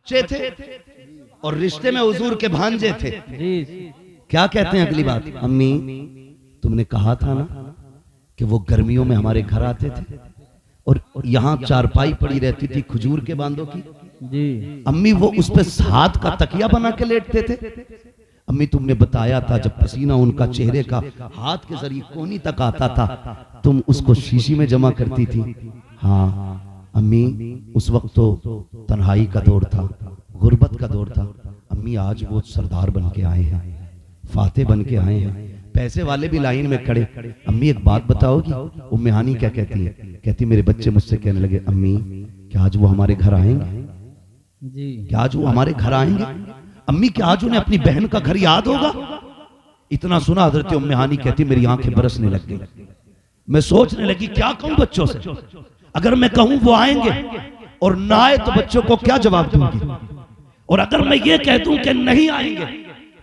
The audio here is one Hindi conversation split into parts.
बच्चे थे और रिश्ते में हुजूर के भांजे थे। क्या कहते हैं अगली बात, अम्मी तुमने कहा था ना कि वो गर्मियों में हमारे घर आते थे और यहाँ चारपाई पड़ी रहती थी खजूर के बांधों की जी। अम्मी वो उस पे हाथ का तकिया बना के लेटते थे। अम्मी तुमने बताया था जब पसीना उनका चेहरे का हाथ के जरिए कोनी तक आता था तुम उसको शीशी में जमा करती थी। हाँ अम्मी उस वक्त तो तन्हाई का दौर था, गुर्बत का दौर था। अम्मी आज वो सरदार बन के आए हैं, फाते बन के आए हैं, पैसे वाले भी लाइन में खड़े। अम्मी एक बात बताओगी? उम्मे हानी क्या कहती है? कहती मेरे बच्चे मुझसे कहने लगे अम्मी क्या आज वो हमारे घर आएंगे जी? क्या आज वो हमारे घर आएंगे? अम्मी क्या आज उन्हें अपनी बहन का घर याद होगा? इतना सुना हजरत उम्मे हानी कहती मेरी आंखें बरसने लग गई। मैं सोचने लगी क्या कहूं बच्चों से, अगर मैं कहूं वो आएंगे और ना आए तो बच्चों को क्या जवाब दूंगी, और अगर मैं ये कह दूं कि नहीं आएंगे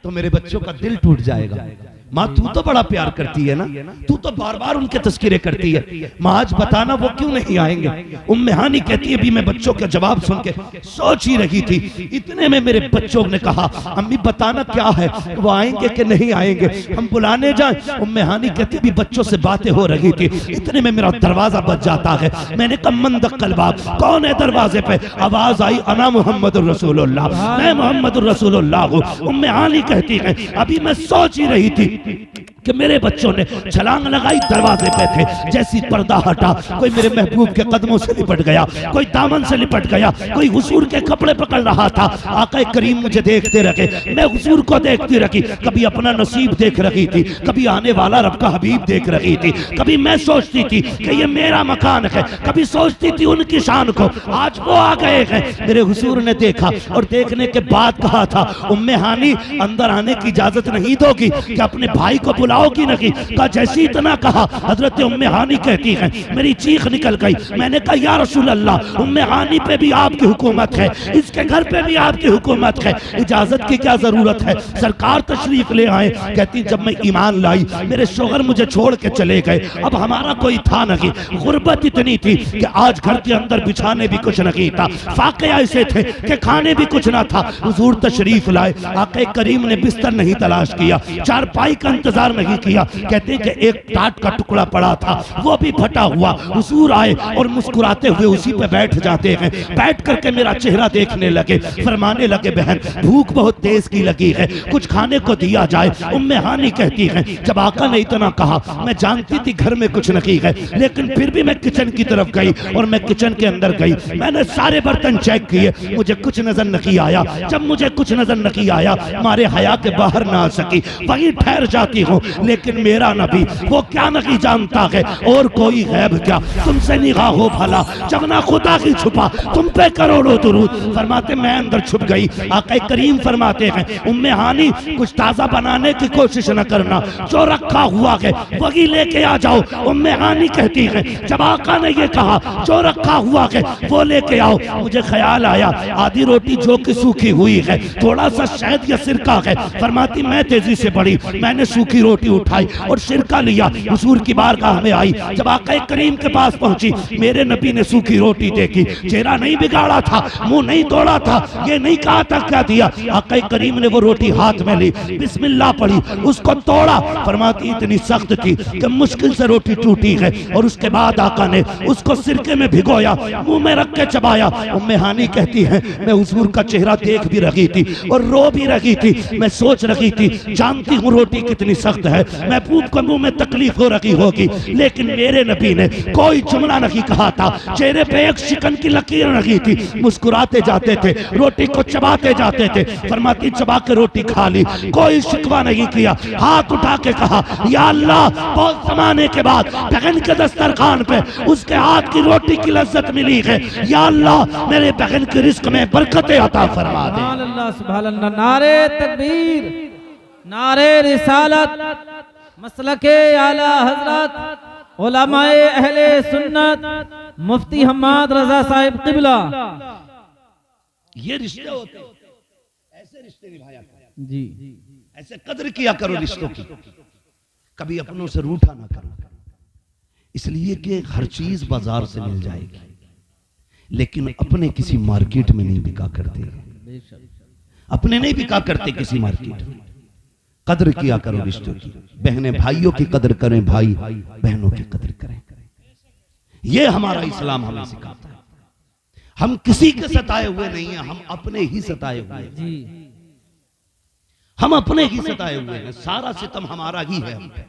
तो मेरे बच्चों का दिल टूट जाएगा। माँ तू तो बड़ा प्यार करती है ना, तू तो बार बार उनके तस्करे करती है, माँ आज बताना वो क्यों नहीं आएंगे? उम्मे हानी कहती है भी मैं बच्चों का जवाब सुन के सोच ही रही थी, इतने में मेरे बच्चों ने कहा अम्मी बताना क्या है, वो आएंगे कि नहीं आएंगे, हम बुलाने जाएं? उम्मे हानी कहती भी बच्चों से बातें हो रही थी, इतने में मेरा दरवाजा बज जाता है। मैंने कहा मन दक्कल बाब, कौन है दरवाजे पे? आवाज आई अना मोहम्मद रसूलुल्लाह, मैं मोहम्मद रसूलुल्लाह हूँ। उम्मे हानी कहती है अभी मैं सोच ही रही थी कि मेरे बच्चों ने छलांग लगाई, दरवाजे पे थे, जैसी पर्दा हटा कोई मेरे महबूब के कदमों से लिपट गया, कोई दामन से लिपट गया, कोई हुजूर के कपड़े पकड़ रहा था। आका करीम मुझे देखते रखे, मैं हुजूर को देखती रही, कभी अपना नसीब देख रही थी, कभी आने वाला रब का हबीब देख रही थी, कभी मैं सोचती थी कि ये मेरा मकान है, कभी सोचती थी उनकी शान को। आज वो आ गए हैं, मेरे हुजूर ने देखा और देखने के बाद कहा था उम्मे हानी अंदर आने की इजाजत नहीं दोगी कि अपने भाई को बुलाओगी नहीं? का जैसी इतना कहा हजरत उम्मे हानी कहती है मेरी चीख निकल गई। मैंने कहा या रसूल अल्लाह उम्मे हानी पे भी आपकी हुकूमत है, इसके घर पे भी आपकी हुकूमत है, इजाजत की क्या जरूरत है? सरकार तशरीफ ले आए। कहती जब मैं ईमान लाई मेरे शोहर मुझे छोड़ के चले गए, अब हमारा कोई था नहीं, गुर्बत इतनी थी कि आज घर के अंदर बिछाने भी कुछ नहीं था, फाके ऐसे थे कि खाने भी कुछ ना था। हुजूर तशरीफ लाए, आके करीम ने बिस्तर नहीं तलाश किया, चारपाई का इंतजार नहीं किया। कहते हैं कि एक टाट का टुकड़ा पड़ा था वो भी फटा हुआ। हुजूर आए और मुस्कुराते हुए उसी पे बैठ जाते हैं, बैठ करके मेरा चेहरा देखने लगे, फरमाने लगे बहन भूख बहुत तेज की लगी है, कुछ खाने को दिया जाए। उम्मे हानी कहती है जब आका ने इतना कहा मैं जानती थी घर में कुछ नहीं है, लेकिन फिर भी मैं किचन की तरफ गई और मैं किचन के अंदर गई, मैंने सारे बर्तन चेक किए, मुझे कुछ नजर नहीं आया। जब मुझे कुछ नजर नहीं आया मारे हया के बाहर ना आ सकी, वहीं ठहर जाती हूँ। लेकिन मेरा नबी वो क्या नहीं जानता है और कोई गैब क्या, तुमसे निगाह हो भला जब ना खुदा की छुपा तुम पे करोड़ों दुरूद। फरमाते मैं अंदर छुप गई। आका करीम फरमाते हैं उम्मे हानी कुछ ताजा बनाने की कोशिश न करना, जो रखा हुआ है वही लेके आ जाओ। उम्मे हानी कहती है जब आका ने ये कहा जो रखा हुआ है वो लेके आओ, मुझे ख्याल आया आधी रोटी जो कि सूखी हुई है, थोड़ा सा शहद या सिरका है। फरमाती मैं तेजी से बढ़ी, मैंने सूखी रोटी उठाई और सिरका लिया, हुजूर की बारगाह में आई। जब आका करीम के पास पहुंची मेरे नबी ने सूखी रोटी देखी, चेहरा नहीं बिगाड़ा था, मुंह नहीं तोड़ा था, ये नहीं कहा था क्या दिया। आका करीम ने वो रोटी हाथ में ली, बिस्मिल्लाह पढ़ी, उसको तोड़ा। फरमाती इतनी सख्त थी कि मुश्किल से रोटी टूटी है, और उसके बाद आका ने उसको सिरके में भिगोया, मुंह में रख के चबाया। उम्मे हानी कहती है मैं हुजूर का चेहरा देख भी रही थी और रो भी रही थी। मैं सोच रही थी जानती हूँ रोटी कितनी सख्त है, महबूब को मुंह में तकलीफ हो रही होगी, लेकिन मेरे नबी ने कोई जुमला नहीं कहा था, चेहरे पे एक शिकन की लकीर नहीं थी, मुस्कुराते जाते थे, रोटी को चबाते जाते थे। फरमाती चबा के रोटी खा ली, कोई शिकवा नहीं किया, हाथ उठा के कहा या अल्लाह बहुत जमाने के बाद बहन के दस्तरखान पे उसके हाथ की रोटी की लज्जत मिली है, या अल्लाह मेरे बहन के रिस्क में बरकतें अता फरमा दे। सुभान अल्लाह सुभान अल्लाह, नारे तकबीर, नारे रिसालत, मसलके आला हजरत उलमाए अहले सुन्नत मुफ्ती हम्माद रजा साहिब किबला। ये रिश्ते होते हैं, ऐसे रिश्ते निभाया करो जी, ऐसे कदर किया करो रिश्तों की, कभी अपनों से रूठा ना करो, इसलिए कि हर चीज बाजार से मिल जाएगी लेकिन अपने किसी मार्केट में नहीं बिका करते। अपने नहीं बिका करते किसी मार्केट में। कदर किया करो रिश्तों की। बहनें भाइयों की कदर करें, भाई बहनों की कदर करें। ये हमारा इस्लाम हमें सिखाता है। हम किसी के सताए हुए नहीं हैं, हम अपने ही सताए हुए हैं। हम अपने ही सताए हुए हैं। सारा सितम हमारा ही है हम पे।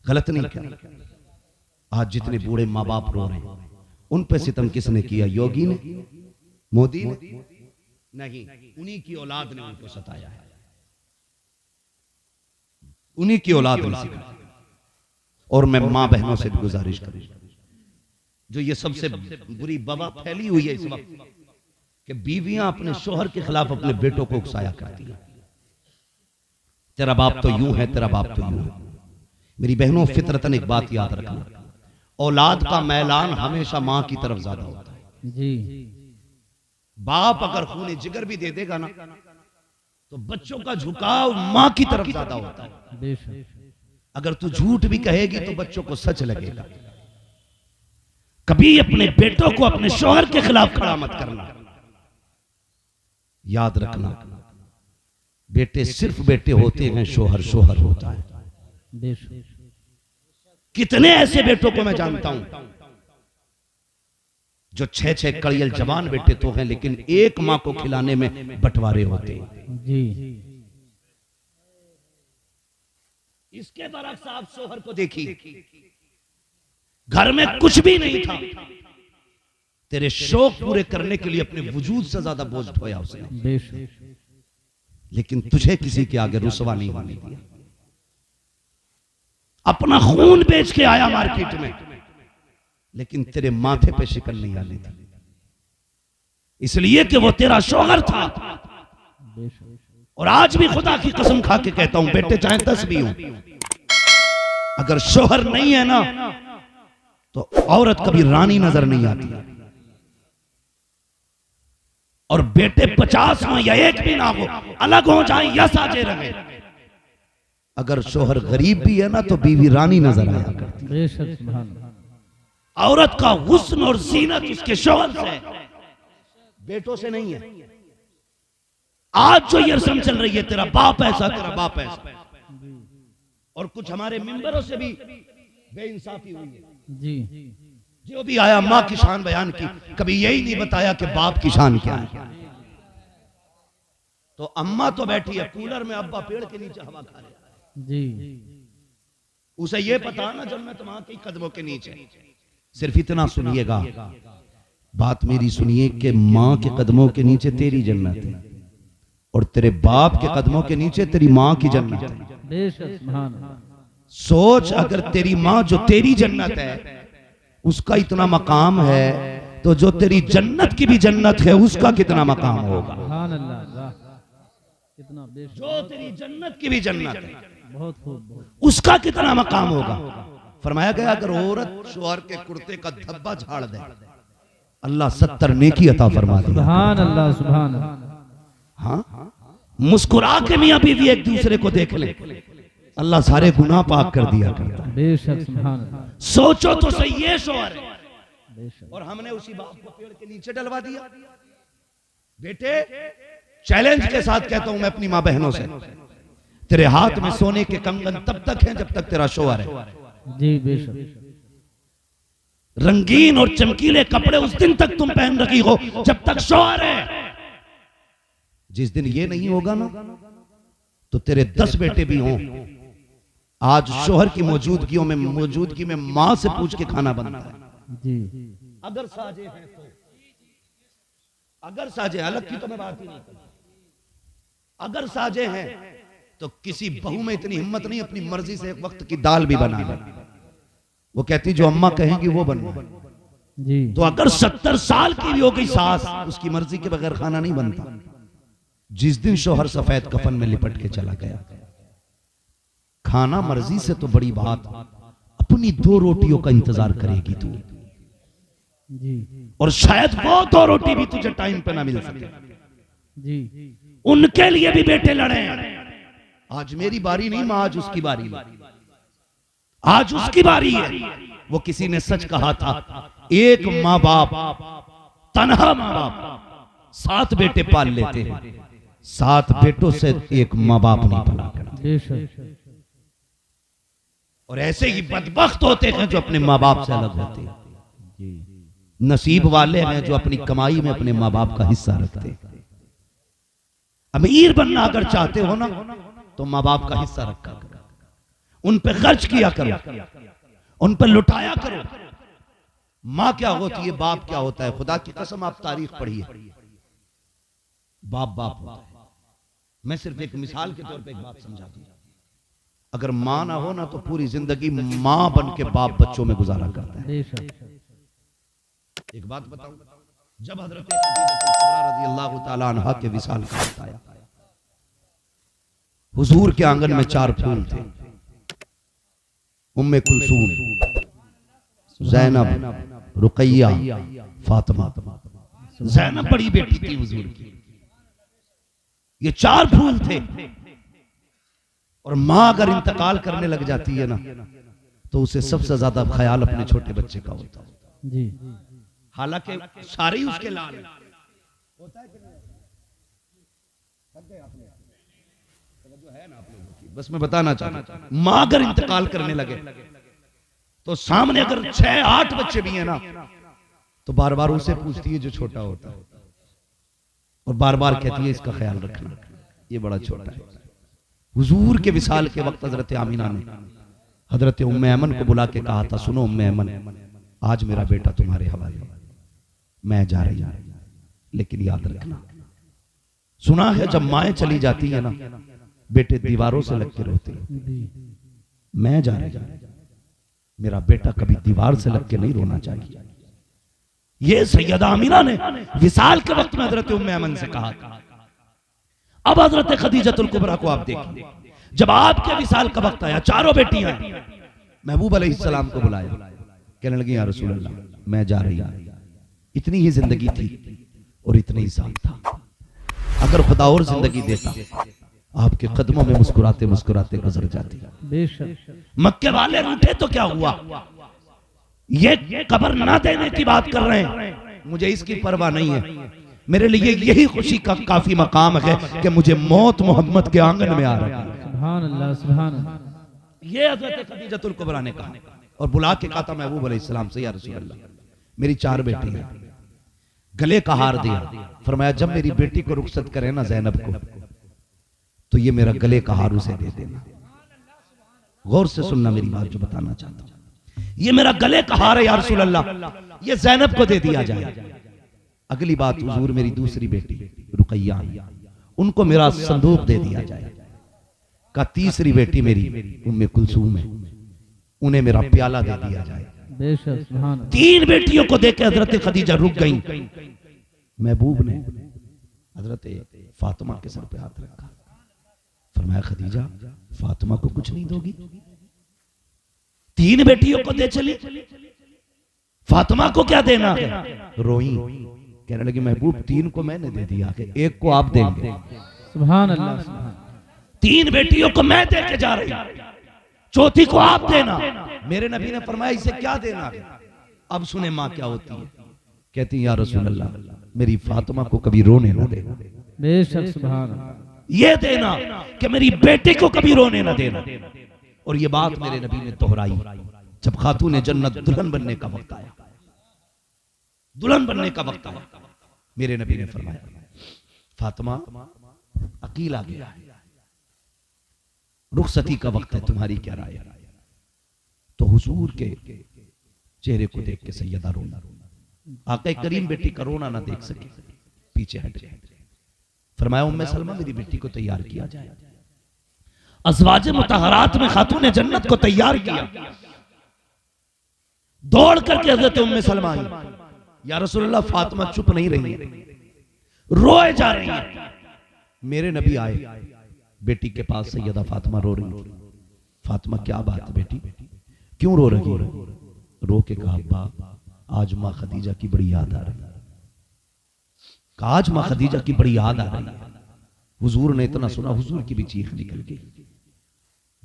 गलत नहीं किया। आज जितने बूढ़े माँ बाप रो रहे हैं, उन पे सितम किसने किया? योगी ने? मोदी ने? नहीं, उन्हीं की औलाद ने उनको सताया है। उन्हीं की औलाद ने सिखाया। और मैं मां बहनों से भी गुजारिश करूं, जो ये सबसे बुरी वबा फैली हुई है इस वक्त, कि बीवियां अपने शोहर के खिलाफ अपने बेटों को उकसाया करती हैं। तेरा बाप तो यूं है, तेरा बाप तो यूं है। मेरी बहनों, फितरतन एक बात याद रखना, औलाद का मैलान हमेशा मां की तरफ ज्यादा होता है जी। बाप अगर खून जिगर भी दे देगा ना, तो बच्चों का झुकाव मां की तरफ ज्यादा होता है। अगर तू झूठ भी कहेगी तो बच्चों को सच लगेगा। कभी अपने बेटों को अपने शौहर के खिलाफ खड़ा मत करना। याद रखना, बेटे सिर्फ बेटे होते हैं, शौहर शौहर होता है। कितने ऐसे बेटों को मैं जानता हूं जो 6-6 कड़ियल जवान बेटे तो हैं, लेकिन एक मां को खिलाने में बंटवारे होते हैं जी। इसके बरक्स आप शौहर को देखिए, घर में कुछ भी नहीं था, तेरे शौक पूरे करने के लिए अपने वजूद से ज्यादा बोझ ढोया उसने, लेकिन तुझे किसी के आगे रुसवा नहीं होने दिया। अपना खून बेच के आया मार्केट में, लेकिन तेरे माथे पे शिकन नहीं आने दी, इसलिए कि वो तेरा शौहर था। और आज भी खुदा की कसम खा के कहता हूं, बेटे चाहे 10 भी हों, अगर शौहर नहीं है ना, तो औरत कभी रानी नजर नहीं आती। और बेटे 50 हो या 1 भी ना हो, अलग हो जाए या साजे रहे, अगर शौहर गरीब भी है ना, तो बीवी रानी नजर आया करती। औरत का हुस्न और जीनत उसके शौहर से, बेटों से नहीं है। आज जो ये रस्म चल रही है, तेरा बाप ऐसा, तेरा बाप ऐसा, और कुछ हमारे मिंबरों से भी बेइंसाफी हुई है जी। जो भी आया मां की शान बयान की, कभी यही नहीं बताया कि बाप की शान क्या है। तो अम्मा तो बैठी है कूलर में, अब्बा पेड़ के नीचे हवा खा रहे जी। उसे ये पता ना जन्नत मां के कदमों के नीचे। सिर्फ इतना सुनिएगा, बात मेरी सुनिए, कि मां के कदमों के नीचे तेरी जन्नत है, और तेरे बाप के कदमों के नीचे तेरी मां की जन्नत है। सोच, अगर तेरी मां जो तेरी जन्नत है उसका इतना मकाम है, तो जो तेरी जन्नत की भी जन्नत है उसका कितना मकाम होगा। जो तेरी जन्नत की भी जन्नत है उसका कितना मकाम होगा। फरमाया गया, अगर औरत शौहर के कुर्ते का धब्बा झाड़ दे, अल्लाह 70 नेकी अता फरमा दे। सुभान अल्लाह, सुभान अल्लाह। हाँ, मुस्कुरा के मियां बीवी एक दूसरे को देख ले, अल्लाह सारे गुनाह पाक कर दिया करता है। बेशक, सुभान अल्लाह। सोचो तो सही, ये शौहर है, और हमने उसी बाप को पेड़ के नीचे डलवा दिया। बेटे, चैलेंज के साथ कहता हूं मैं अपनी मां बहनों से, तेरे हाथ में सोने के कंगन तब तक हैं जब तक तेरा शौहर है जी। बेशक। रंगीन और चमकीले कपड़े उस दिन तक तुम पहन रखी हो जब तक शौहर है। जिस दिन ये नहीं होगा ना, तो तेरे 10 बेटे भी हों, आज शौहर की मौजूदगी में मां से पूछ के खाना बनता है जी। अगर साजे हैं तो, अगर साजे, अलग की तो मैं बात ही नहीं करता, अगर साजे हैं तो किसी बहू में इतनी हिम्मत नहीं अपनी मर्जी से एक वक्त की दाल भी बना ले। वो कहती जो अम्मा कहेंगी वो बनना जी। तो अगर 70 साल की भी हो गई सास, उसकी मर्जी के बगैर खाना नहीं बनता। जिस दिन शौहर सफेद कफन में लिपट के चला गया, खाना मर्जी से तो बड़ी बात, अपनी 2 रोटियों का इंतजार करेगी तू जी। और शायद वो 2 रोटी भी तुझे टाइम पे ना मिल सके जी। उनके लिए भी बेटे लड़े। आज मेरी बारी नहीं मां, आज उसकी बारी है, आज उसकी बारी है। वो किसी ने सच कहा था, एक मां बाप, तन्हा मां बाप 7 बेटे पाल लेते हैं, 7 बेटों से एक माँ बाप नहीं पला करते। और ऐसे ही बदबख्त होते हैं जो अपने माँ बाप से अलग होते हैं। नसीब वाले हैं जो अपनी कमाई में अपने माँ बाप का हिस्सा रखते हैं। अमीर बनना अगर चाहते हो ना तो माँ बाप का हिस्सा रखा करो, उन पे खर्च किया करो, उन पे लुटाया करो। माँ क्या होती है, बाप क्या होता है, खुदा की कसम आप तारीख पढ़िए, बाप बाप होता है। मैं सिर्फ एक मिसाल के तौर पे एक बात समझा दूं, अगर माँ ना हो ना तो पूरी जिंदगी माँ बन के बाप बच्चों में गुजारा करता है। एक बात बताऊं, जब हजरत खदीजा रज़ी अल्लाह तआला अन्हा के विसाल का वक्त आया, हुजूर के आंगन में 4 फूल थे, उम्मे कुलसूम, ज़ैनब, रुकैया, फातिमा। ज़ैनब बड़ी बेटी थी हुजूर की, ये 4 फूल थे। और माँ अगर इंतकाल करने लग जाती है ना तो उसे सबसे ज्यादा ख्याल अपने छोटे बच्चे का होता है। हालांकि सारे ही उसके लाल हैं। बस मैं बताना चाहता हूं, माँ अगर इंतकाल करने लगे तो सामने अगर 6-8 बच्चे भी हैं ना तो बार बार उसे पूछती है जो छोटा होता है, और बार बार कहती है इसका ख्याल रखना, ये बड़ा छोटा है। हुजूर के विसाल के वक्त हजरत आमिना ने हजरत उम्मे ऐमन को बुला के कहा था, सुनो उम्मे ऐमन, आज मेरा बेटा तुम्हारे हवाले, मैं जा रही हूं, लेकिन याद रखना। सुना है जब माएं चली जाती है ना बेटे दीवारों से लग के रोते हैं, मैं जा रही हूं, मेरा बेटा कभी दीवार से लग के नहीं रोना चाहिए। ये सैयदा आमिना ने विसाल के वक्त में हजरत उम्मे ऐमन से कहा था। अब हजरत खदीजतुल कुबरा को आप देखिए, जब आपके विसाल का वक्त आया, 4 बेटियां, महबूब अलैहिस्सलाम को बुलाया, कहने लगी या रसूल अल्लाह मैं जा रही हूं। इतनी ही जिंदगी थी और इतना ही साल था, अगर खुदा और जिंदगी देता आपके कदमों में मुस्कुराते मुस्कुराते गुजर जाती। मक्के वाले रूठे तो क्या हुआ, ये कब्र ना देने की बात कर रहे हैं, मुझे इसकी परवाह नहीं है। मेरे लिए यही खुशी का काफी मकाम है कि मुझे मौत मोहम्मद के आंगन में आ रही है। सुभान अल्लाह, सुभान अल्लाह। ये हज़रत खदीजतुल कुबरा ने कहा और बुला के कहा था महबूब अलैहिस्सलाम से, या रसूल अल्लाह मेरी 4 बेटी हैं, गले का हार दिया, फरमाया जब मेरी बेटी को रुखसत करे ना ज़ैनब को तो ये मेरा गले का हार उसे दे देना। गौर से सुनना मेरी बात जो बताना चाहता हूं, ये मेरा गले का हार है या रसूल अल्लाह, ये ज़ैनब को दे दिया जाए। अगली बात, हुजूर मेरी दूसरी बेटी रुकैया, उनको मेरा संदूक दे दिया जाए। का तीसरी बेटी मेरी उम्मे कुलसूम है, उन्हें मेरा प्याला दे दिया जाए। 3 बेटियों को देकर हजरत खदीजा रुक गई। महबूब ने हजरत फातिमा के सर पे हाथ रखा, फरमाया खदीजा फातिमा को कुछ नहीं दोगी? 3 बेटियों को दे चली, फातिमा को क्या देना है? रोई, कहने लगी महबूब 3 को मैंने दे दिया, 1 को आप देंगे। सुभान अल्लाह, 3 बेटियों को मैं दे के जा रही, 4थी को आप देना। मेरे नबी ने फरमाया इसे क्या देना है? अब सुने माँ क्या होती है, कहती या रसूल अल्लाह मेरी फातिमा को कभी रोने ना देना। बेशक सुभान अल्लाह, ये देना कि मेरी बेटी को कभी रोने ना देना। और ये बात मेरे नबी ने दोहराई जब खातून जन्नत दुल्हन बनने का वक्त आया, दुल्हन बनने का वक्त आया, मेरे नबी ने फरमाया फातिमा अकील आ गया है, रुखसती का वक्त है, तुम्हारी क्या राय है? तो हुजूर के चेहरे को देख के सैयदा रोना, आका करीम बेटी का रोना ना देख सके, पीछे हट गए। फरमाया उम्मे सलमा मेरी बेटी को तैयार किया जाए। अज़वाज मुतहरात में खातून जन्नत को तैयार किया, दौड़ करके हज़रत उम्मे सलमा आई, या रसूलल्लाह फातिमा चुप नहीं रही है, रोए जा रही है। मेरे नबी आए, बेटी के पास सैयदा फातिमा रो रही थी। फातिमा क्या बात है बेटी, क्यों रो रही हो? रो के कहा अब्बा आज माँ खदीजा की बड़ी याद आ रही है। आज माँ खदीजा की बड़ी याद आ रही है। हुजूर ने इतना सुना, हुजूर की भी चीख निकल गई।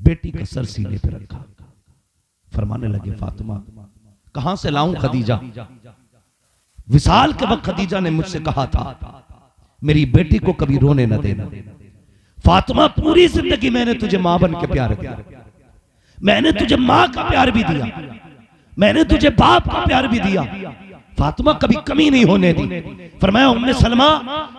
बेटी का सर सीने पे रखा, फरमाने लगे फातिमा कहां से लाऊं खदीजा? विसाल के वक्त खदीजा ने मुझसे कहा था मेरी बेटी को कभी रोने न देना। फातिमा, पूरी जिंदगी मैंने तुझे मां बन के प्यार किया, मैंने तुझे मां का प्यार भी दिया, मैंने तुझे बाप का प्यार भी दिया। फातिमा कभी कमी नहीं होने दी। फरमाया उम्मे सलमा,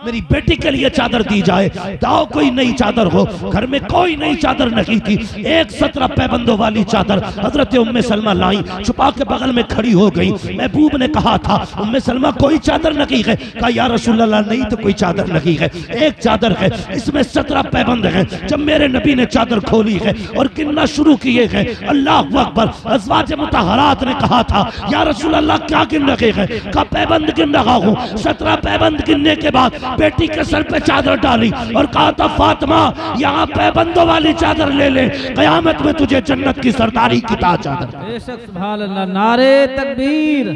मेरी बेटी के लिए चादर दी जाए, दाओ कोई नई चादर हो। घर में कोई नई चादर नहीं थी, एक 17 पैबंदों वाली चादर हजरत उम्मे सलमा लाई, छुपा के बगल में खड़ी हो गई। महबूब ने कहा था उम्मे सलमा कोई चादर नहीं है? कहा या रसूल अल्लाह, नहीं तो कोई चादर नहीं है, एक चादर है, इसमें 17 पैबंद हैं। जब मेरे नबी ने चादर खोली है और गिनना शुरू किए हैं, अल्लाह अकबर, अज़वाज मुतहरात ने कहा था या रसूल अल्लाह क्या गिन रहे हैं? का पैबंद गिन रहा हूं। 17 पैबंद गिनने के बाद बेटी के सर पे चादर डाली और कहा था फातिमा, यहाँ पैबंदों वाली चादर ले ले, कयामत में तुझे जन्नत की सरदारी की ताज चादर। बेशक सुभान अल्लाह। नारे तकबीर,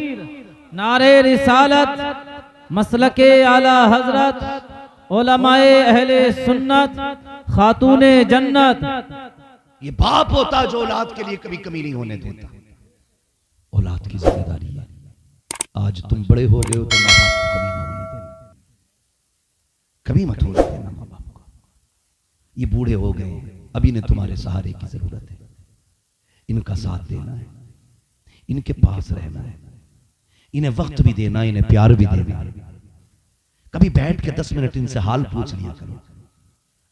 नारे रिसालत, मसलके आला हजरत, उलमाए अहले सुन्नत, खातूने जन्नत। ये बाप होता जो औलाद के लिए कभी कमी नहीं होने देता। औलाद की जिम्मेदारी है। आज तुम बड़े हो गए हो तो माँ बाप को कभी ना होने देना, कभी मत होने देना माँ बाप को। ये बूढ़े हो गए, अभी इन्हें तुम्हारे सहारे की जरूरत है, इनका साथ देना है, इनके पास रहना है, इन्हें वक्त भी देना, इन्हें प्यार भी देना। कभी बैठ के 10 मिनट इनसे हाल पूछ लिया करो,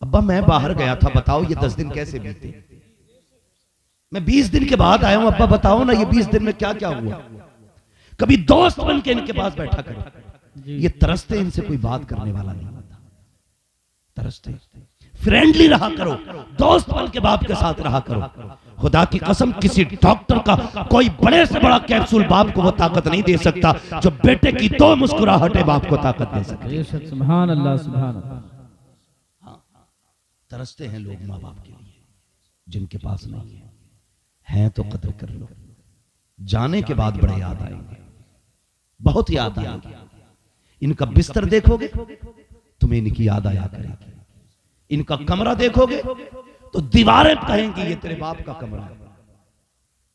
अब्बा मैं बाहर गया था, बताओ ये 10 दिन कैसे बीते? मैं 20 दिन के बाद आया हूं, अब्बा बताओ ना ये 20 दिन में क्या क्या हुआ? कभी दोस्त बन के इनके पास बैठा करो। ये तरसते, इनसे कोई बात करने वाला नहीं होता, तरसते। फ्रेंडली रहा करो, दोस्त बन के बाप के साथ रहा करो। खुदा की कसम, किसी डॉक्टर का कोई बड़े से बड़ा कैप्सूल बाप को वो ताकत नहीं दे सकता जो बेटे की 2 मुस्कुराहटें बाप को ताकत दे सके। सुभान अल्लाह, सुभान अल्लाह। तरसते हैं लोग माँ बाप के लिए, जिनके पास नहीं है तो कदर कर लो, जाने के बाद बड़े याद आएंगे, बहुत याद आएंगे। इनका बिस्तर देखोगे तुम्हें इनकी याद आया करेगी, इनका कमरा देखोगे तो दीवारें कहेंगी ये तेरे बाप का कमरा है,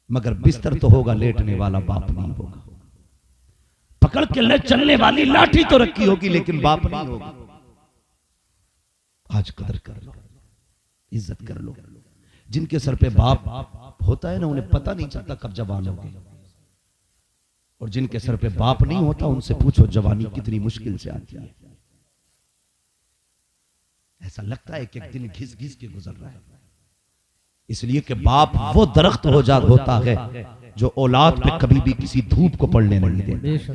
मगर बिस्तर तो होगा लेटने वाला, बाप नहीं होगा। पकड़ के ले चलने वाली लाठी तो रखी होगी लेकिन बाप नहीं होगा। आज कदर कर लो, इज्जत कर लो। जिनके सर पे बाप होता है ना, उन्हें पता नहीं चलता कब जवान हो गए, और जिनके सर पे बाप नहीं होता उनसे पूछो जवानी कितनी मुश्किल से आती है। ऐसा लगता है कि एक दिन घिस घिस के गुजर रहा है, इसलिए कि बाप वो दरख्त होता है जो औलाद पे कभी भी किसी धूप को पड़ने नहीं देता।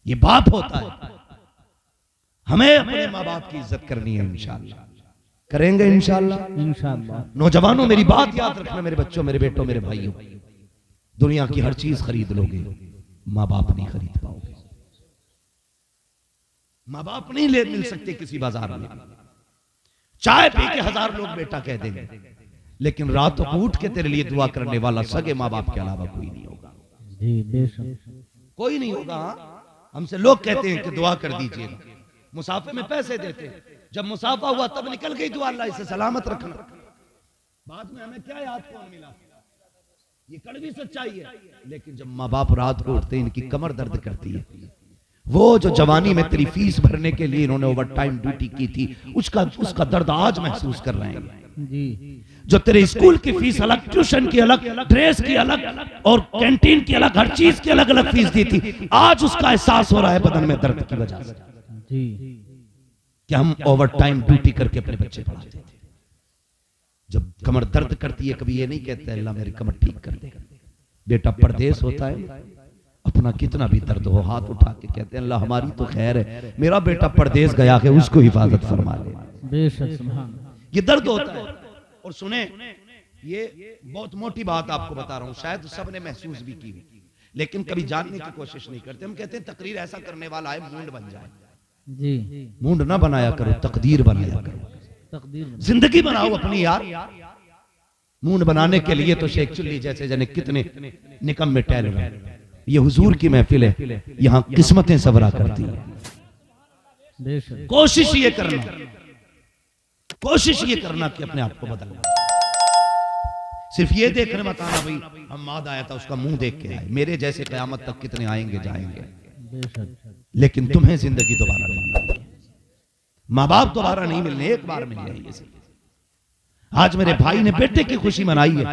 ये बाप होता है। हमें अपने माँ बाप की इज्जत करनी है, इंशाअल्लाह करेंगे, इंशाअल्लाह। नौजवानों मेरी बात याद रखना, मेरे बच्चों, मेरे बेटों, मेरे भाइयों, दुनिया की हर चीज खरीद लोगे, माँ बाप नहीं खरीद पाओगे। माँ बाप नहीं ले मिल सकते किसी बाजार में। चाय पी के 1000 लोग बेटा कह देंगे, लेकिन रातों को उठ के तेरे लिए दुआ करने वाला सगे माँ बाप के अलावा कोई नहीं होगा। जी बेशक कोई नहीं होगा। हमसे लोग कहते हैं कि दुआ कर दीजिएगा, मुसाफे में पैसे देते हैं, जब मुसाफा हुआ तब निकल गई दुआ, अल्लाह इसे सलामत रखना। बाद में हमें क्या याद कौन मिला, ये कड़वी सच्चाई है। लेकिन जब माँ बाप रात को उठते इनकी कमर दर्द करती है। वो जो जवानी में तेरी फीस भरने के लिए इन्होंने ओवर टाइम ड्यूटी की थी, उसका दर्द आज महसूस कर रहे हैं जी। जो तेरे स्कूल की फीस अलग, ट्यूशन की अलग, ड्रेस की अलग और कैंटीन की अलग, हर चीज की अलग अलग फीस दी थी, आज उसका एहसास हो रहा है बदन में दर्द की वजह से जी, कि हम ओवर टाइम ड्यूटी करके अपने बच्चे पढ़ाते थे। जब कमर दर्द करती है, कभी ये नहीं कहते अल्लाह मेरी कमर ठीक कर दे। बेटा परदेश होता है, अपना कितना भी दर्द हो, हाथ उठा के कहते हैं अल्लाह हमारी तो खैर है, मेरा बेटा परदेश गया है, उसको हिफाजत फरमा ले। बेशक सुभान, ये दर्द होता है। और सुने, ये बहुत मोटी बात आपको बता रहा हूं, शायद सबने महसूस भी की, लेकिन कभी जानने की कोशिश नहीं करते। हम कहते हैं तकरीर ऐसा करने वाला है मूंड बन जाए जी। मूंड ना बनाया करो, तकदीर बनाया करो, जिंदगी बनाओ अपनी यार। मूंड बनाने के लिए तो शेख चुल्ली जैसे जने कितने निकम में टहल रहे हैं। ये हुजूर की महफिल है, यहाँ किस्मतें सबरा करती है। कोशिश ये करना, कोशिश ये करना कि अपने आप को बदलना। सिर्फ ये देखने मत आना भाई हम माद आया था उसका मुंह देख के आए, मेरे जैसे कयामत तक कितने आएंगे जाएंगे, लेकिन तुम्हें जिंदगी दोबारा नहीं। माँ बाप दोबारा नहीं मिलने, एक बार मिल जाएंगे। आज मेरे भाई ने बेटे की खुशी मनाई है,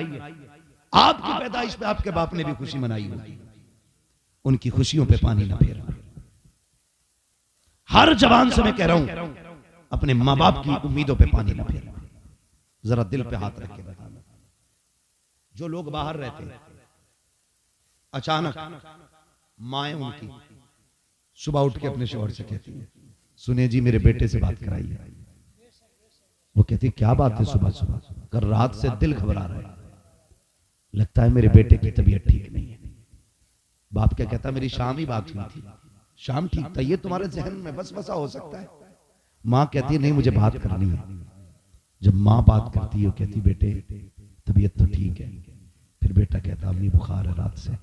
आपकी पैदाइश पे आपके बाप ने भी खुशी मनाई होगी। उनकी खुशियों पे पानी ना फेरना। हर जवान से मैं कह रहा हूं, अपने माँ बाप की उम्मीदों पे पानी ना फेरना। जरा दिल पे हाथ रख के बताना, जो लोग बाहर रहते हैं, अचानक माए उनकी सुबह उठ के अपने शौहर से कहती है, सुने जी मेरे बेटे से बात कराइए। वो कहती क्या बात है सुबह सुबह, कल रात से दिल घबरा रहा है, लगता है मेरे बेटे की तबीयत ठीक नहीं है। बाप क्या कहता, मेरी शाम ही बात हुई थी, शाम ठीक था, ये तुम्हारे जहन में बस बसा हो सकता है। माँ कहती है नहीं मुझे बात करनी है। जब माँ बात करती है, वो कहती बेटे तबीयत तो ठीक है। फिर बेटा कहता अम्मी बुखार है रात से,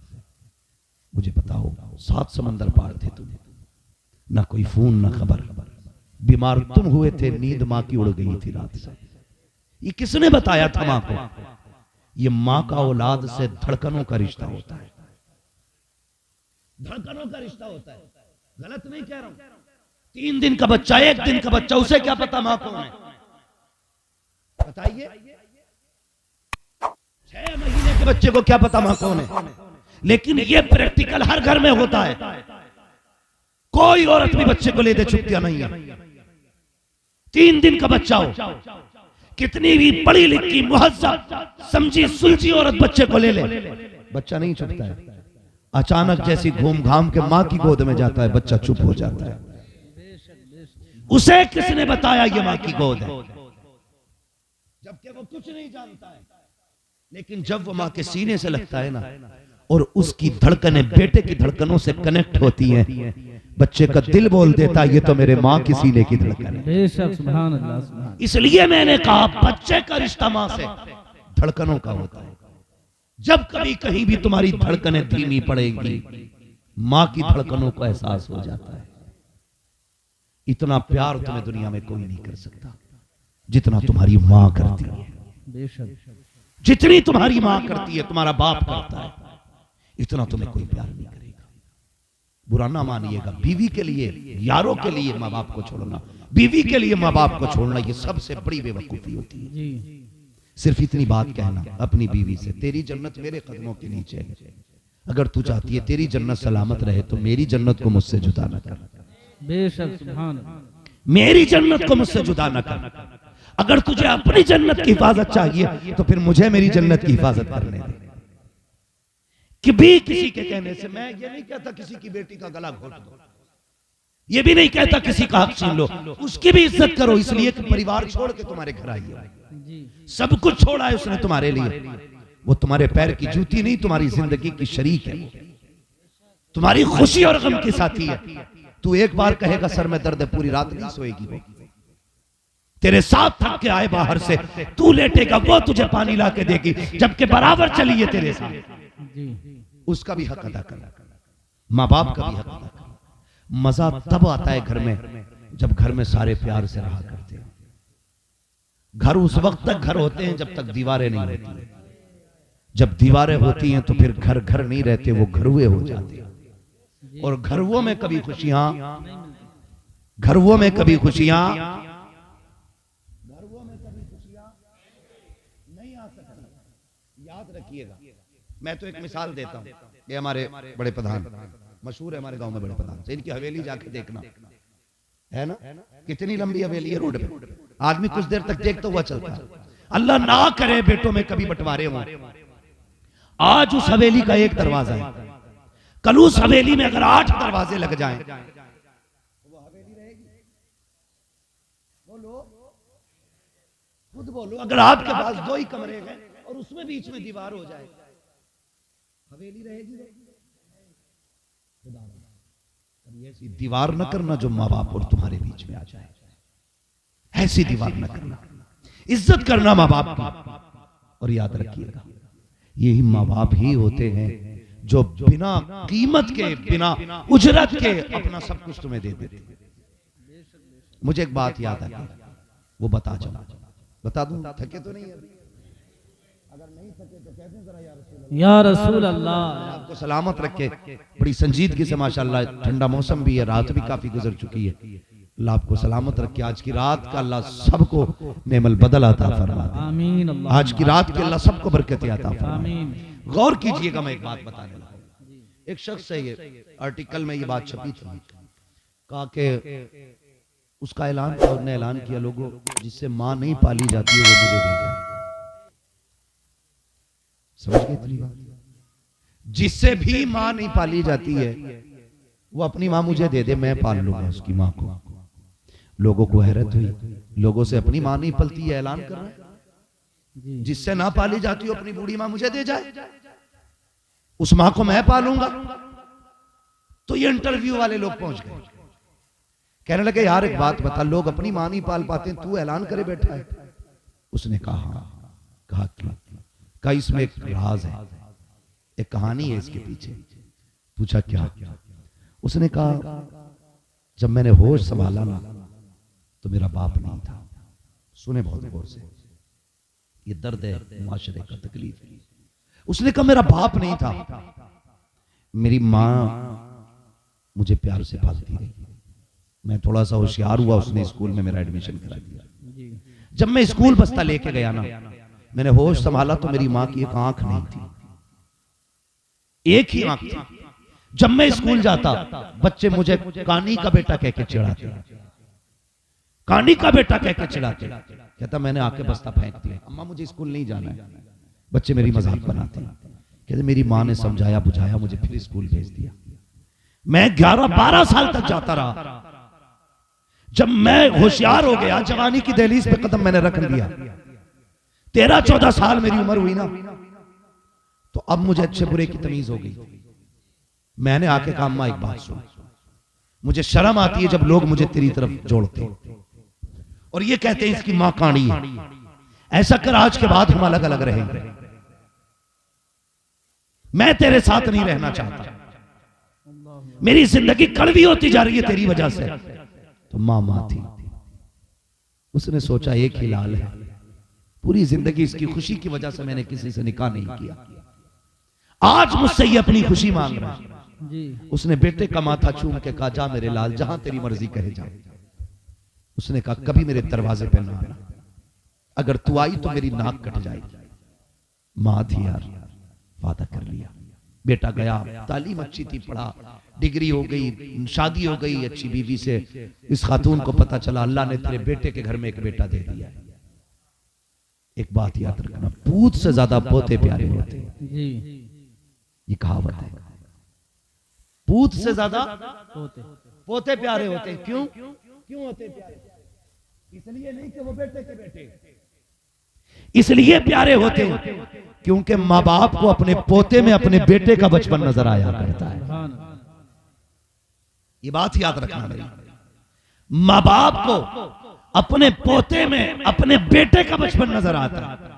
मुझे बताओ 7 समंदर पार थे तुम, ना कोई फोन ना खबर, बीमार तुम हुए थे, नींद माँ की उड़ गई थी रात से। ये किसने बताया था माँ को? ये माँ का औलाद से धड़कनों का रिश्ता होता है, धड़कनों का रिश्ता होता है। गलत नहीं कह रहा हूं। 3 दिन का बच्चा, 1 दिन का बच्चा, उसे क्या पता माँ कौन है? बताइए। 6 महीने के बच्चे को क्या पता माँ कौन है? लेकिन ये प्रैक्टिकल हर घर में होता है। कोई औरत भी बच्चे को ले दे चुपतिया नहीं है। 3 दिन का बच्चा हो, कितनी भी पढ़ी लिखी मुहज्जब समझी सुलझी औरत बच्चे को ले ले, बच्चा नहीं चुपता है। अचानक जैसी घूम घाम के माँ की गोद में जाता है, बच्चा चुप हो जाता है। उसे किसने बताया ये माँ की गोद है? जबकि वो कुछ नहीं जानता है। लेकिन जब वो माँ के सीने से लगता है ना, और उसकी धड़कनें बेटे की धड़कनों से कनेक्ट होती हैं, बच्चे का दिल बोल देता है ये तो मेरे माँ की सीने की धड़कन है। बेशक, सुभान अल्लाह, सुभान अल्लाह। इसलिए मैंने कहा बच्चे का रिश्ता माँ से धड़कनों का होता है। जब कभी कहीं भी तुम्हारी धड़कनें धीमी पड़ेंगी, माँ की धड़कनों का एहसास हो जाता है। इतना प्यार तुम्हें दुनिया में कोई नहीं कर सकता जितना तुम्हारी माँ करती है। बेशक, जितनी तुम्हारी माँ करती है, तुम्हारा बाप करता है, इतना तुम्हें कोई प्यार नहीं करेगा। बुरा ना मानिएगा, बीवी के लिए, यारों के लिए माँ बाप को छोड़ना, बीवी के लिए माँ बाप को छोड़ना, ये सबसे बड़ी बेवकूफी होती है। जी। सिर्फ इतनी बात कहना अपनी बीवी से, तेरी जन्नत मेरे कदमों के नीचे है। अगर तू चाहती है तेरी जन्नत सलामत रहे तो मेरी जन्नत को मुझसे जुदा न कर। बेशक, सुभान अल्लाह। मेरी जन्नत को मुझसे जुदा न कर। अगर तुझे अपनी जन्नत की हिफाजत चाहिए तो फिर मुझे मेरी जन्नत की हिफाजत करने दे। कि भी किसी के कहने से, मैं ये नहीं कहता किसी की बेटी का गला घोट दो, ये भी नहीं कहता किसी का हक छीन लो, उसकी भी इज्जत करो। इसलिए कि परिवार छोड़ के तुम्हारे घर आई है, सब कुछ छोड़ा है उसने तुम्हारे लिए। वो तुम्हारे पैर की जूती नहीं, तुम्हारी जिंदगी की शरीक है, तुम्हारी खुशी और गम की साथी है। तू एक बार कहेगा सर में दर्द है, पूरी रात नहीं सोएगी वो। तेरे साथ थक के आए बाहर से, तू लेटेगा, वो तुझे पानी ला के देगी, जबकि बराबर चली है तेरे साथ। उसका भी हक अदा करना, माँ बाप का भी हक अदा करना। मजा तब आता है घर में जब घर में सारे प्यार से रहा करते हैं। घर उस वक्त तक घर होते हैं जब तक दीवारें नहीं होती। जब दीवारें होती हैं तो फिर घर घर नहीं रहते, वो घरुए हो जाते हैं। और घरुओं में कभी खुशियां, घरुओं में कभी खुशियां, घरुओं में कभी खुशियां नहीं आ सकती। याद रखिएगा। मैं तो एक मिसाल देता हूं, ये हमारे बड़े प्रधान मशहूर है हमारे गांव में, बड़े प्रधान से, इनकी हवेली जाके देखना है ना, कितनी लंबी हवेली है रोड पे, आदमी कुछ देर तक देखता हुआ चलता है। अल्लाह ना करे बेटों में कभी बंटवारे हों। आज उस हवेली का एक दरवाजा है, कल उस हवेली में अगर 8 दरवाजे लग जाएं, वो हवेली रहेगी? बोलो, खुद बोलो। अगर आपके पास 2 ही कमरे हैं और उसमें बीच में दीवार हो जाए, हवेली रहेगी? ऐसी दीवार न करना जो माँ बाप और तुम्हारे बीच में आ जाए। ऐसी दीवार न करना, इज्जत करना माँ बाप की। और याद रखिएगा, यही माँ बाप ही होते हैं जो बिना कीमत के, बिना उजरत के अपना सब कुछ तुम्हें दे देते। मुझे एक बात याद आ गई, वो बता दूं, थके तो नहीं अभी? अगर नहीं थके तो कह दें जरा या रसूल अल्लाह। आपको सलामत रखे। बड़ी संजीदगी से माशाल्लाह, ठंडा मौसम भी है, रात भी काफी गुजर चुकी है, अल्लाह आपको सलामत रखे। आज की रात का अल्लाह सबको नेमल बदल अता फरमा दे। आमीन। आज की रात के अल्लाह सबको बरकत अता फरमा दे। गौर कीजिएगा, मैं एक बात बताने लगा। एक शख्स से ये आर्टिकल में ये बात छपी थी, कहा कि उसका ऐलान था, उसने ऐलान किया लोगों जिससे मां नहीं पाली जाती है वो मुझे दे जाए। समझ गए इतनी बात? जिससे भी मां नहीं पाली जाती है वो अपनी मां मुझे दे दे, मैं पाल लूंगा उसकी मां को। लोगों को हैरत हुई, लोगों से अपनी मां नहीं पलती है ऐलान कर रहे हैं। जिससे ना पाली जाती हो अपनी बूढ़ी मां मुझे दे जाए, उस मां को मैं पालूंगा। तो ये इंटरव्यू वाले लोग पहुंच गए, कहने लगे यार एक बात बता, लोग अपनी मां नहीं पाल पाते, तू ऐलान करे बैठा है। उसने कहा क्या? इसमें एक राज है, एक कहानी है इसके पीछे। पूछा क्या? उसने कहा जब मैंने होश संभाला ना तो मेरा बाप नहीं था। सुने बहुत गौर से, ये दर्द है मुआशरे का, तकलीफ है। उसने कहा मेरा बाप नहीं था, मेरी मां मुझे प्यार से पालती रही। मैं थोड़ा सा होशियार हुआ, उसने स्कूल में मेरा एडमिशन करा दिया। जब मैं स्कूल बस्ता लेके गया ना, मैंने होश संभाला तो मेरी मां की एक आंख नहीं थी, एक ही आंख थी। जब मैं स्कूल जाता बच्चे मुझे कानी का बेटा कह के चिढ़ाते, कानी का बेटा कह के चिढ़ाते। कहता मैंने आके बस्ता फेंक दिया, अम्मा मुझे स्कूल नहीं जाना है। बच्चे मेरी मजाक बनाते, कहते मेरी मां ने समझाया बुझाया मुझे फिर स्कूल भेज दिया। मैं 11-12 साल तक जाता रहा। जब मैं होशियार हो गया, जवानी की दहलीज पे कदम मैंने रख दिया, 13-14 साल मेरी उम्र हुई ना, तो अब मुझे अच्छे बुरे की तमीज हो गई। मैंने आके कहा अम्मा एक बात सुन, मुझे शर्म आती है जब लोग मुझे तेरी तरफ जोड़ते और ये कहते हैं इसकी मां काणी है। ऐसा कर आज के बाद हम अलग अलग रहेंगे, मैं तेरे साथ नहीं रहना चाहता, मेरी जिंदगी कड़वी होती जा रही है तेरी वजह से। तो मां थी, उसने सोचा एक ही लाल है, पूरी जिंदगी इसकी खुशी की वजह से मैंने किसी से निकाह नहीं किया, आज मुझसे ये अपनी खुशी मांग रहा है। उसने बेटे का माथा चूम के कहा जा मेरे लाल, जहां तेरी मर्जी कहे जा। उसने कहा कभी मेरे दरवाजे पे ना आना, अगर तू आई तो मेरी नाक कट जाएगी। मां थी यार, वादा कर लिया। बेटा गया, तालीम अच्छी थी, पढ़ा, डिग्री हो गई, शादी हो गई अच्छी बीवी से। इस खातून को पता चला अल्लाह ने तेरे बेटे के घर में एक बेटा दे दिया। एक बात याद रखना, पूत से ज्यादा पोते प्यारे होते हैं, ये कहावत है। पूत से ज्यादा पोते प्यारे होते हैं। क्यों होते प्यारे? इसलिए नहीं कि वो बेटे के बेटे, इसलिए प्यारे होते हैं क्योंकि माँ बाप को अपने पोते में अपने बेटे का बचपन नजर आया करता है। ये बात याद रखना मेरी, माँ बाप को अपने पोते में अपने बेटे का बचपन नजर आता है,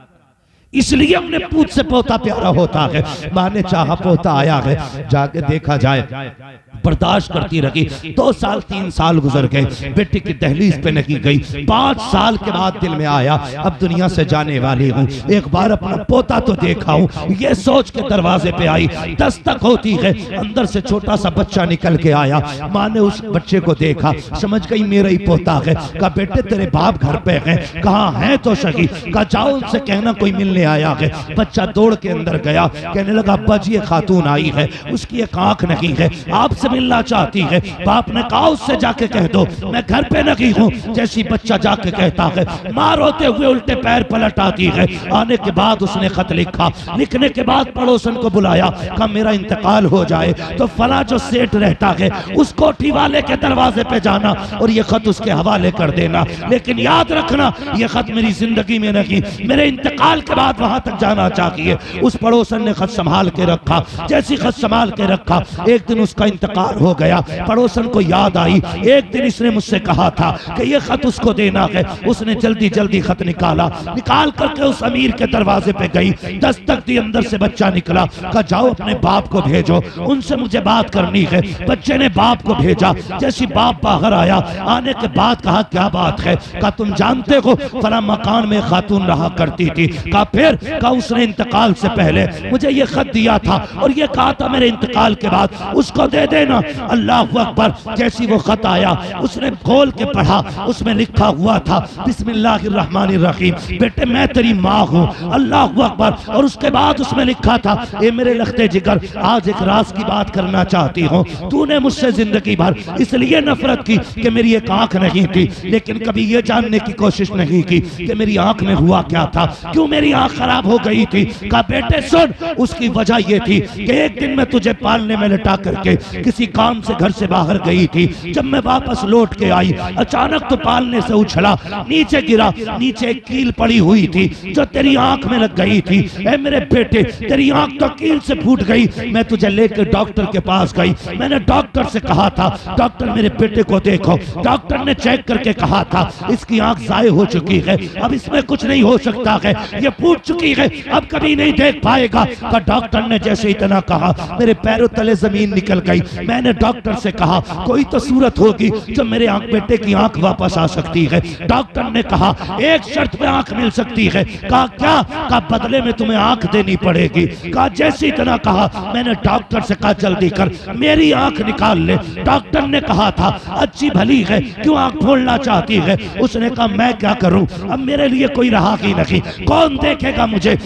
इसलिए अपने पूत से पोता प्यारा होता है। मां ने चाहा पोता आया है, जाके देखा जाए, बर्दाश्त करती रही। 2 साल 3 साल गुजर गए, बेटी की दहलीज पे नहीं गई। 5 साल के बाद दिल में आया अब दुनिया से जाने वाली हूँ, एक बार अपना पोता तो देखा हूँ। ये सोच के दरवाजे पे आई, दस्तक होती है, अंदर से छोटा सा बच्चा निकल के आया। माँ ने उस बच्चे को देखा, समझ गई मेरा ही पोता है। कहा बेटे तेरे बाप घर पे है। कहा है तो सही। कहा जाओ उनसे कहना कोई मिलने आया है। बच्चा दौड़ के अंदर गया, कहने लगा अब्बा जी ये खातून आई है, उसकी एक आंख नहीं है, आपसे मिलना चाहती है। बाप ने कहा उससे जाके कह दो मैं घर पे नहीं हूँ। जैसी बच्चा जाके कहता है, मां रोते हुए उल्टे पैर पलट आती है। आने के बाद उसने खत लिखा, लिखने के बाद पड़ोसन को बुलाया, कहा मेरा इंतकाल हो जाए तो फला जो सेठ रहता है उस कोठी वाले के दरवाजे पे जाना और ये खत उसके हवाले कर देना, लेकिन याद रखना ये खत मेरी जिंदगी में नहीं, मेरे इंतकाल के बाद वहां तक जाना चाहिए। उस पड़ोसन ने खत संभाल के रखा। जैसी खत संभाल के रखा, एक दिन उसका इंतकाल हो गया। पड़ोसन को याद आई, एक दिन इसने मुझसे कहा था कि ये खत उसको देना है। उसने जल्दी जल्दी खत निकाला, निकाल करके उस अमीर के दरवाजे पे गई, दस्तक दी, अंदर से बच्चा निकला। कहा जाओ अपने बाप को भेजो, उनसे मुझे बात करनी है। बच्चे ने बाप को भेजा। जैसी बाप बाहर आया, आने के बाद कहा क्या बात है? कहा तुम जानते हो फला मकान में खातून रहा करती थी। कहा फिर? कहा उसने इंतकाल से पहले मुझे ये खत दिया था और ये कहा था मेरे इंतकाल के बाद उसको दे देना। लेना। अल्लाह अकबर। जैसी वो खत आया उसने खोल के पढ़ा, उसमें लिखा हुआ था बिस्मिल्लाहिर्रहमानिर्रहीम, बेटे मैं तेरी माँ हूँ। अल्लाह अकबर। और उसके बाद उसमें लिखा था, ए मेरे लखते जिगर, आज एक राज की बात करना चाहती हूँ। तूने मुझसे जिंदगी भर इसलिए नफरत की कि मेरी एक आंख नहीं थी, लेकिन कभी ये जानने की कोशिश नहीं की कि मेरी आंख में हुआ क्या था, क्यों मेरी आंख खराब हो गई थी। कहा बेटे सुन, उसकी वजह ये थी कि एक दिन मैं तुझे पालने में लिटा करके किसी काम से घर से बाहर गई थी। जब मैं वापस लौट के आई, अचानक तो पालने से उछला, नीचे गिरा, नीचे एक कील पड़ी हुई थी जो तेरी आंख में लग गई थी। ए मेरे बेटे, तेरी आंख तो कील से फूट गई। मैं तुझे लेकर डॉक्टर के पास गई। मैंने डॉक्टर से कहा था, डॉक्टर मेरे बेटे को देखो। डॉक्टर ने चेक करके कहा था इसकी आंख ज़ाये हो चुकी है, अब इसमें कुछ नहीं हो सकता है, ये फूट चुकी है, अब कभी नहीं देख पाएगा। तो डॉक्टर ने जैसे इतना कहा, मेरे पैरों तले जमीन निकल गई। मैंने डॉक्टर से कहा कोई तो सूरत होगी जो मेरे बेटे की आंख वापस आ सकती है। डॉक्टर ने कहा एक शर्त पे आंख मिल सकती है। कहा क्या? कहा बदले में तुम्हें आंख देनी पड़ेगी। कहा जैसे इतना कहा, मैंने डॉक्टर से कहा जल्दी कर मेरी आंख निकाल ले। डॉक्टर ने कहा था अच्छी भली है, क्यों आंख फोड़ना चाहती है? उसने कहा मैं क्या करूं, अब मेरे लिए कोई रहा ही नहीं, कौन देखेगा मुझे?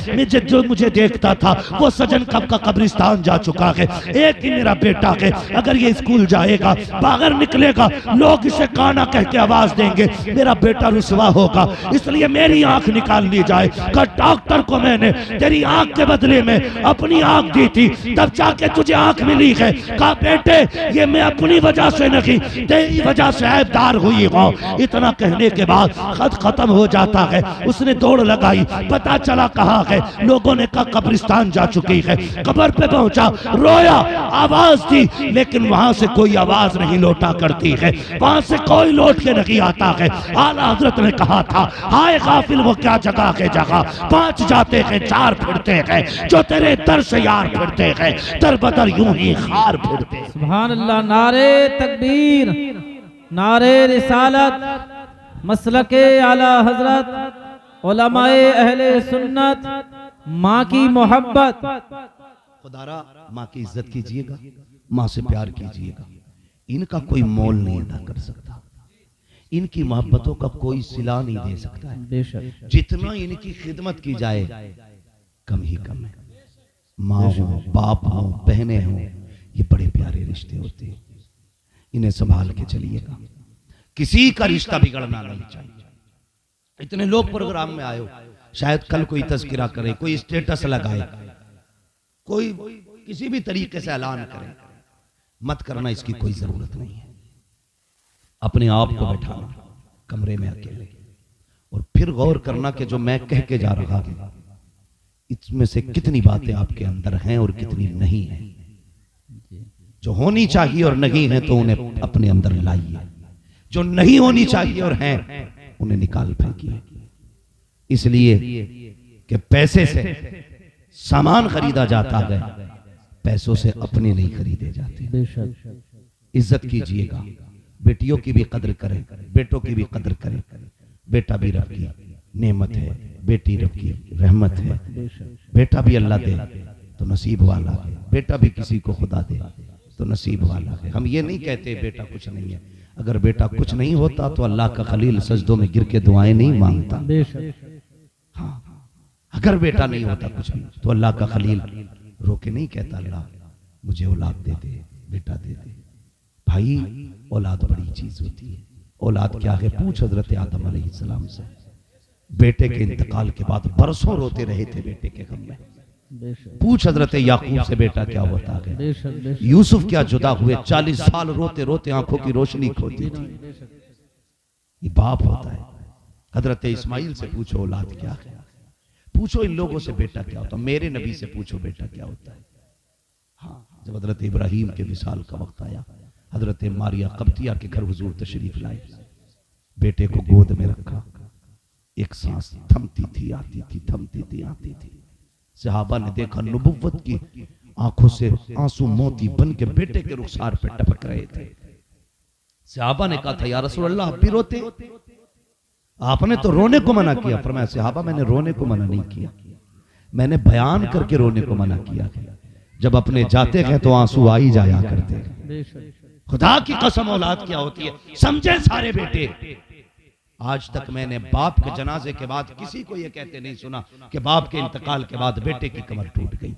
जो मुझे देखता था वो सजन कब का कब्रिस्तान जा चुका है। एक ही मेरा बेटा है, अगर ये स्कूल जाएगा, बाहर निकलेगा, लोग इसे काना कह के आवाज देंगे, मेरा बेटा रुसवा होगा, इसलिए मेरी आंख निकाल ली जाए। कहा डॉक्टर को मैंने तेरी आंख के बदले में अपनी आंख दी थी, तब जाके तुझे आंख मिली है। कहा बेटे ये मैं अपनी वजह से नहीं, तेरी वजह से ऐबदार हुई हूं। इतना कहने के बाद खत खत्म हो जाता है। उसने दौड़ लगाई, पता चला कहाँ है। लोगों ने कहा कब्रिस्तान जा चुकी है। कब्र पे पहुंचा, रोया, आवाज दी, लेकिन वहां से कोई आवाज नहीं लौटा करती है, वहां से कोई लौट के नहीं आता है। आला हजरत ने कहा था हाय गाफिल वो क्या जगह है जगह, 5 जाते हैं 4 फिरते हैं, जो तेरे दर से यार फिरते हैं, दर बदर यूं ही खार फिरते हैं। सुभान अल्लाह। नारे तकबीर, नारे रिसालत, मसलके आला हजरत, उलमाए अहले सुन्नत, माँ की मोहब्बत। खुदारा माँ की इज्जत कीजिएगा, माँ से प्यार कीजिएगा। इनका कोई मोल नहीं अदा कर सकता, इनकी मोहब्बतों का कोई सिला नहीं दे सकता है। बेशक जितना इनकी खिदमत की जाए कम ही कम है। माँ हो, बाप हो, बहनें हो, ये बड़े प्यारे रिश्ते होते हैं, इन्हें संभाल के चलिएगा। किसी का रिश्ता बिगड़ना नहीं चाहिए। इतने लोग प्रोग्राम में आए हो, शायद कल कोई तज़किरा करे, कोई स्टेटस लगाए, कोई किसी भी तरीके से ऐलान करे, मत करना, इसकी कोई जरूरत नहीं है। अपने आप को बैठाना कमरे में अकेले और फिर गौर करना कि जो मैं कह के जा रहा हूं इसमें से कितनी बातें आपके अंदर हैं और कितनी नहीं है। जो होनी चाहिए और नहीं है तो उन्हें अपने अंदर लाइए, जो नहीं होनी चाहिए और हैं उन्हें निकाल फेंकिए। इसलिए कि पैसे से सामान खरीदा जाता है, पैसों से अपने नहीं खरीदे जाते। इज्जत कीजिएगा, बेटियों की भी कदर करें, बेटों की भी कदर करें। बेटा भी रब की नेमत है, बेटी रब की रहमत है। बेटा भी अल्लाह दे तो नसीब वाला है, बेटा भी किसी को खुदा दे तो नसीब वाला है। हम ये नहीं कहते बेटा कुछ नहीं है, अगर बेटा कुछ नहीं होता तो अल्लाह का खलील सजदों में गिर के दुआएं नहीं मांगता। हाँ, अगर बेटा नहीं होता कुछ भी तो अल्लाह का खलील रोके नहीं कहता अल्लाह मुझे औलाद दे दे, बेटा दे दे। भाई औलाद बड़ी चीज होती है। औलाद क्या है? पूछ हजरत आदम अलैहिस्सलाम से। बेटे के इंतकाल के बाद बरसों रोते रहे थे बेटे के गम में। पूछ हजरत याकूब से बेटा क्या होता है। यूसुफ क्या जुदा हुए, 40 साल रोते रोते आंखों की रोशनी खोती थी। ये बाप होता है। हजरत इस्माइल से पूछो औलाद क्या है, पूछो इन लोगों से बेटा क्या होता है, मेरे नबी से पूछो बेटा क्या होता है। हाँ, जब हजरत इब्राहिम के विसाल का वक्त आया, हजरत मारिया कब्तिया के घर हुजूर तशरीफ लाए, बेटे को गोद में रखा, एक सांस थमती थी आती थी, थमती थी आती थी। सहाबा ने देखा नबुव्वत की आंखों से आंसू मोती बन के बेटे के रुखसार पे टपक रहे थे। सहाबा ने कहा था या रसूल अल्लाह आप भी रोते? आपने तो रोने को मना किया। फरमाया सहाबा मैंने रोने को मना नहीं किया, मैंने बयान करके रोने को मना किया। जब अपने जाते हैं तो आंसू आ ही जाया करते हैं। बेशक। खुदा की कसम औलाद क्या होती है समझे सारे बेटे। आज तक मैंने बाप के जनाजे के बाद किसी को यह कहते नहीं सुना कि बाप के इंतकाल के बाद बेटे की कमर टूट गई,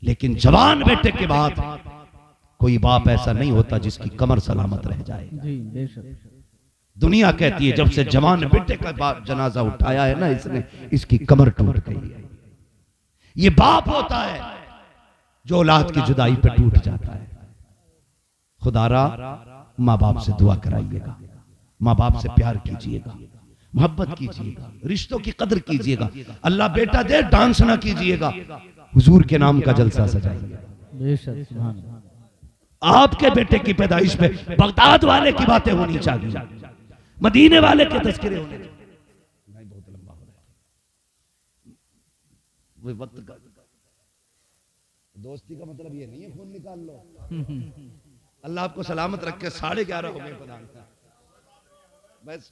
लेकिन जवान बेटे के बाद कोई बाप ऐसा नहीं होता जिसकी कमर सलामत रह जाए। जी बेशक। दुनिया कहती है जब से जवान बेटे का बाप जनाजा उठाया है ना इसने, इसकी कमर टूट गई है। ये बाप होता है जो औलाद की जुदाई पे टूट जाता है। खुदारा माँ बाप से दुआ कराइएगा, माँ बाप से प्यार कीजिएगा, मोहब्बत कीजिएगा, रिश्तों की कदर कीजिएगा। अल्लाह बेटा दे डांस ना कीजिएगा, हुजूर के नाम का जलसा सजाइएगा। बेशक सुभान अल्लाह। आपके बेटे की पैदाइश पे बगदाद वाले की बातें होनी चाहिए, मदीने वाले के तस्करे होने चाहिए। नहीं बहुत लंबा हो रहा है वो वक्त का। दोस्ती का मतलब ये नहीं है खून निकाल लो। अल्लाह आपको सलामत रखे। 11:30 हो गए बस।